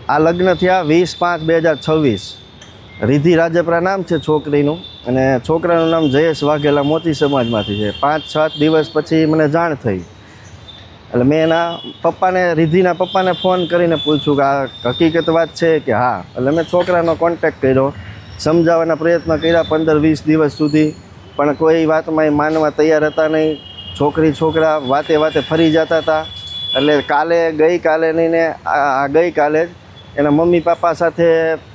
આ લગ્ન થયા 20/5/2026. રિધિ રાજપરા નામ છે છોકરીનું, અને છોકરાનું નામ જયેશ વાઘેલા મોતી સમાજમાંથી છે. 5-7 દિવસ પછી મને જાણ થઈ, એટલે મેં એના પપ્પાને, રિધિના પપ્પાને ફોન કરીને પૂછ્યું કે આ હકીકત વાત છે કે હા. એટલે મેં છોકરાનો કોન્ટેક્ટ કર્યો, સમજાવવાના પ્રયત્ન કર્યા 15-20 દિવસ સુધી, પણ કોઈ વાતમાં એ માનવા તૈયાર હતા નહીં. છોકરા વાતે ફરી જતા હતા. એટલે ગઈકાલે નહીં ને ગઈકાલે જ એના મમ્મી પપ્પા સાથે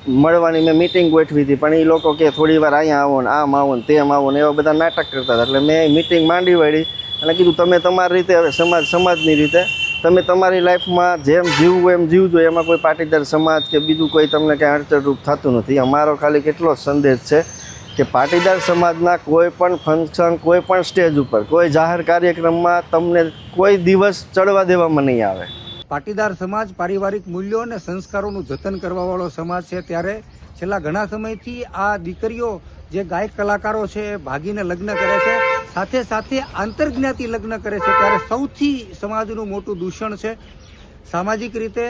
મળવાની મેં મિટિંગ ગોઠવી હતી, પણ એ લોકો કે થોડી વાર અહીંયા આવો ને આમ આવો ને તેમ આવો ને એવા બધા નાટક કરતા હતા. એટલે મેં મિટિંગ માંડી વાળી અને કીધું તમે તમારી રીતે, હવે સમાજની રીતે તમે તમારી લાઈફમાં જેમ જીવવું એમ જીવજો, એમાં કોઈ પાટીદાર સમાજ કે બીજું કોઈ તમને કાંઈ અડચણરૂપ થતું નથી. અમારો ખાલી કેટલો સંદેશ છે કે પાટીદાર સમાજના કોઈ પણ ફંક્શન, કોઈ પણ સ્ટેજ ઉપર, કોઈ જાહેર કાર્યક્રમમાં તમને કોઈ દિવસ ચડવા દેવામાં નહીં આવે. પાટીદાર સમાજ પારિવારિક મૂલ્યો અને સંસ્કારોનું જતન કરવાવાળો સમાજ છે. ત્યારે છેલ્લા ઘણા સમયથી આ દીકરીઓ જે ગાયક કલાકારો છે એ ભાગીને લગ્ન કરે છે, સાથે સાથે આંતરજ્ઞાતિ લગ્ન કરે છે. ત્યારે સૌથી સમાજનું મોટું દૂષણ છે. સામાજિક રીતે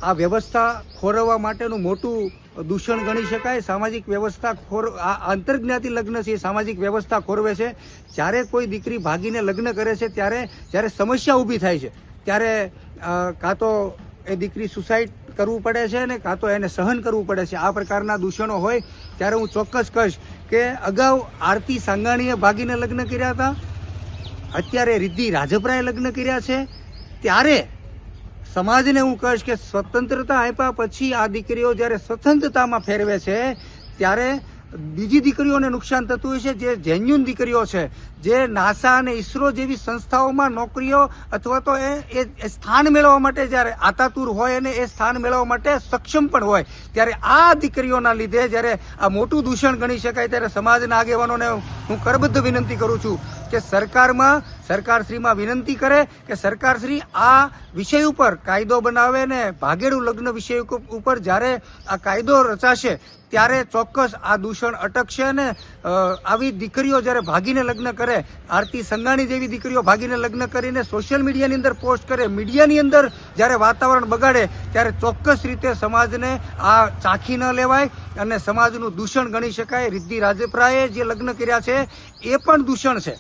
આ વ્યવસ્થા ખોરવવા માટેનું મોટું દૂષણ ગણી શકાય. સામાજિક વ્યવસ્થા આ આંતરજ્ઞાતિ લગ્ન છે એ સામાજિક વ્યવસ્થા ખોરવે છે. જ્યારે કોઈ દીકરી ભાગીને લગ્ન કરે છે જ્યારે સમસ્યા ઊભી થાય છે, ત્યારે કાં તો એ દીકરી સુસાઇડ કરવું પડે છે ને કાં તો એને સહન કરવું પડે છે. આ પ્રકારના દૂષણો હોય ત્યારે હું ચોક્કસ કહીશ કે અગાઉ આરતી સાંગાણીએ ભાગીને લગ્ન કર્યા હતા, અત્યારે રિદ્ધિ રાજપરાએ લગ્ન કર્યા છે. ત્યારે સમાજને હું કહીશ કે સ્વતંત્રતા આપ્યા પછી આ દીકરીઓ જ્યારે સ્વતંત્રતામાં ફેરવે છે ત્યારે બીજી દીકરીઓને નુકસાન થતું હોય છે. જે જેન્યુન દીકરીઓ છે, જે નાસા અને ઇસરો જેવી સંસ્થાઓમાં નોકરીઓ અથવા તો એ સ્થાન મેળવવા માટે જ્યારે આતાતુર હોય અને એ સ્થાન મેળવવા માટે સક્ષમ પણ હોય, ત્યારે આ દીકરીઓના લીધે જ્યારે આ મોટું દૂષણ ગણી શકાય. ત્યારે સમાજના આગેવાનોને હું કરબદ્ધ વિનંતી કરું છું કે સરકારશ્રીમાં વિનંતી કરે કે સરકારશ્રી આ વિષય ઉપર કાયદો બનાવે ને ભાગેડું લગ્ન વિષય ઉપર જ્યારે આ કાયદો રચાશે ત્યારે ચોક્કસ આ દૂષણ અટકશે. અને આવી દીકરીઓ જ્યારે ભાગીને લગ્ન કરે, આરતી સંઘાણી જેવી દીકરીઓ ભાગીને લગ્ન કરીને સોશિયલ મીડિયાની અંદર પોસ્ટ કરે, મીડિયાની અંદર જ્યારે વાતાવરણ બગાડે, ત્યારે ચોક્કસ રીતે સમાજને આ ચાખી ન લેવાય અને સમાજનું દૂષણ ગણી શકાય. રિદ્ધિ રાજપરાએ જે લગ્ન કર્યા છે એ પણ દૂષણ છે.